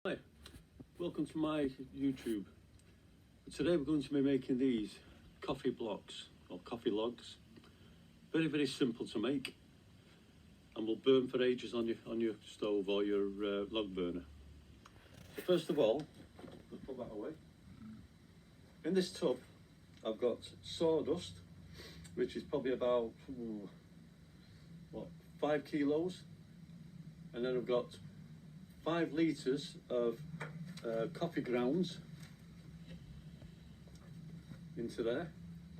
Hi, welcome to my YouTube. Today we're going to be making these coffee blocks or coffee logs. Very simple to make, and will burn for ages on your stove or your log burner. So first of all, let's put that away. In this tub I've got sawdust, which is probably about 5 kilos, and then I've got 5 litres of coffee grounds into there,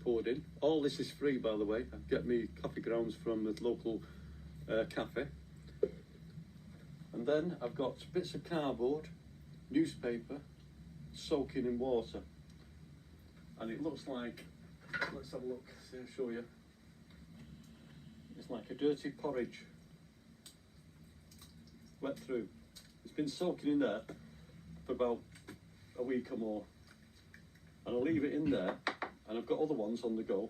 poured in. All this is free, by the way. I get me coffee grounds from the local cafe. And then I've got bits of cardboard, newspaper, soaking in water. And it looks like, let's have a look, see, I'll show you. It's like a dirty porridge, wet through. It's been soaking in there for about a week or more, and I'll leave it in there, and I've got other ones on the go,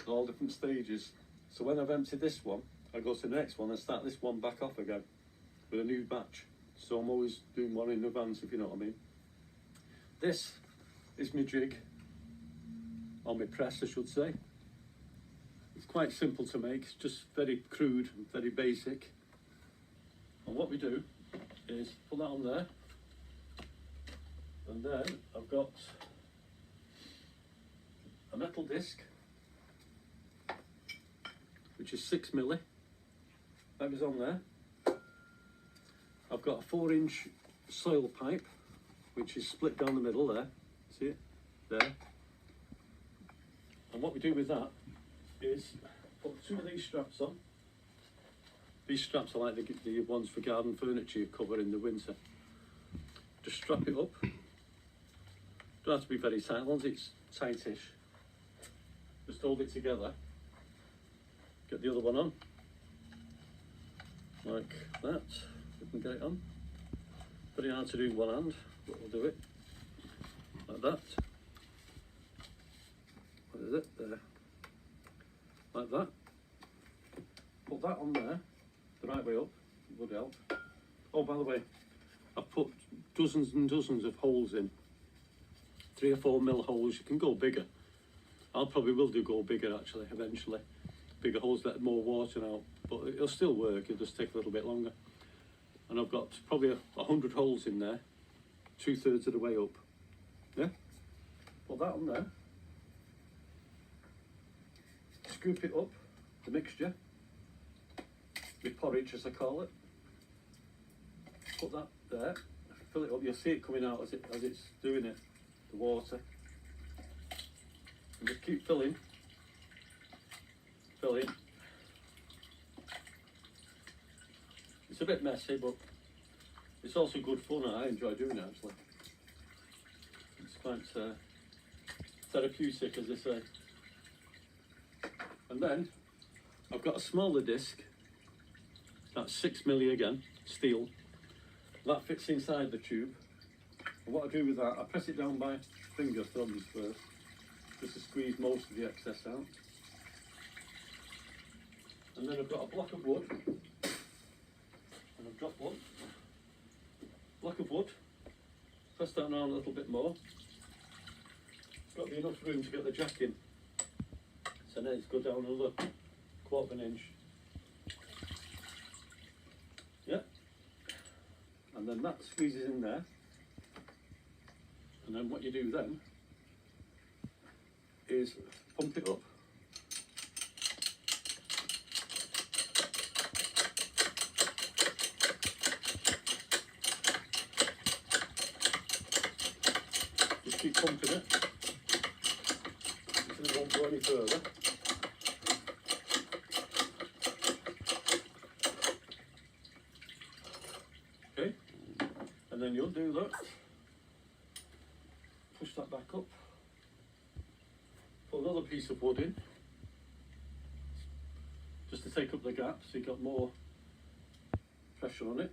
all different stages. So when I've emptied this one, I go to the next one and start this one back off again with a new batch. So I'm always doing one in advance, if you know what I mean. This is my jig, or my press I should say. It's quite simple to make, it's just very crude and very basic. And what we do is put that on there, and then I've got a metal disc which is 6 milli. That goes on there. I've got a 4-inch soil pipe which is split down the middle there. See it? There. And what we do with that is put 2 of these straps on. These straps are like the ones for garden furniture you cover in the winter. Just strap it up. Don't have to be very tight, as long as it's tightish. Just hold it together. Get the other one on. Like that. We can get it on. Very hard to do in one hand, but we'll do it. Like that. What is it? There. Like that. Put that on there. The right way up would help. Oh, by the way, I've put dozens and dozens of holes in. 3 or 4 mil holes. You can go bigger. I probably will go bigger actually eventually. Bigger holes let more water out, but it'll still work. It'll just take a little bit longer. And I've got probably 100 holes in there, 2/3 of the way up. Yeah. Put that on there. Scoop it up, the mixture. With porridge, as I call it. Put that there, fill it up. You'll see it coming out as it's doing it, the water. And just keep filling. It's a bit messy, but it's also good fun. I enjoy doing it actually. It's quite therapeutic, as they say. And then I've got a smaller disc. That's 6 milli again, steel. That fits inside the tube. And what I do with that, I press it down by finger thumbs first, just to squeeze most of the excess out. And then I've got a block of wood, and I've dropped one. Block of wood, press that down a little bit more. It's got to be enough room to get the jack in. So then it's go down another 1/4 of an inch. Yeah, and then that squeezes in there, and then what you do then is pump it up. Just keep pumping it until it won't go any further. Okay, and then you'll do that. Push that back up. Put another piece of wood in, just to take up the gap, so you've got more pressure on it.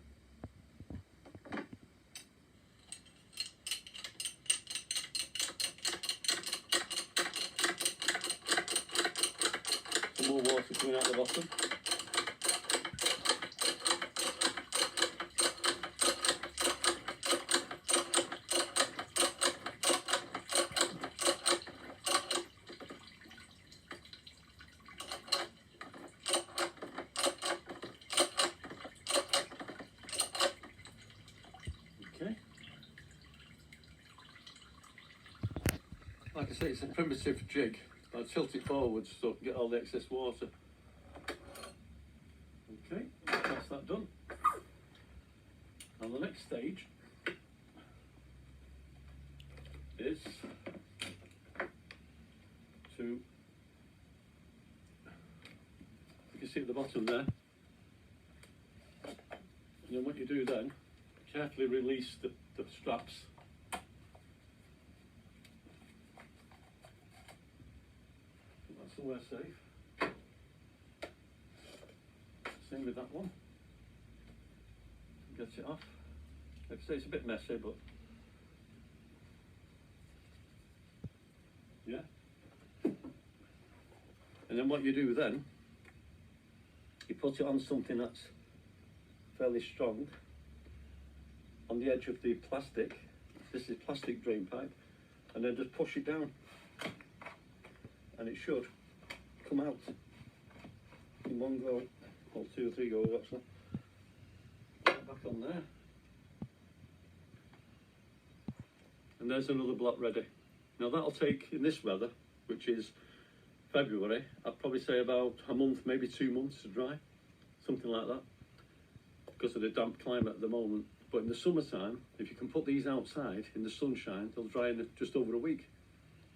Some more water coming out the bottom. like I say, it's a primitive jig. I'll tilt it forwards so I can get all the excess water. Okay, that's that done. And the next stage is to, you can see at the bottom there, and then what you do then, carefully release the straps. That's somewhere safe. Same with that one. Gets it off. Like I say, it's a bit messy, but yeah. And then what you do then, you put it on something that's fairly strong on the edge of the plastic. This is plastic drain pipe, and then just push it down, and it should come out in one go, or 2 or 3 goes actually. Put it back on there, and there's another block ready. Now that'll take, in this weather, which is February, I'd probably say about a month, maybe 2 months to dry, something like that, because of the damp climate at the moment. But in the summertime, if you can put these outside in the sunshine, they'll dry in just over a week.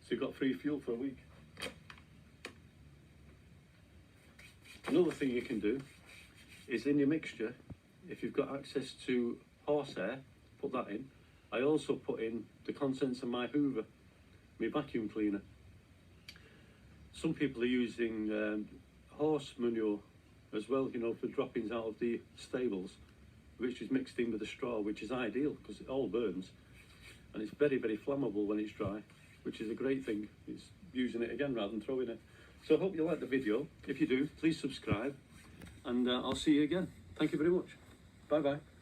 So you've got free fuel for a week. Another thing you can do is in your mixture, if you've got access to horsehair, put that in. I also put in the contents of my Hoover, my vacuum cleaner. Some people are using horse manure as well, you know, for droppings out of the stables, which is mixed in with the straw, which is ideal because it all burns, and it's very, very flammable when it's dry, which is a great thing. It's using it again rather than throwing it. So I hope you like the video. If you do, please subscribe, and I'll see you again. Thank you very much. Bye bye.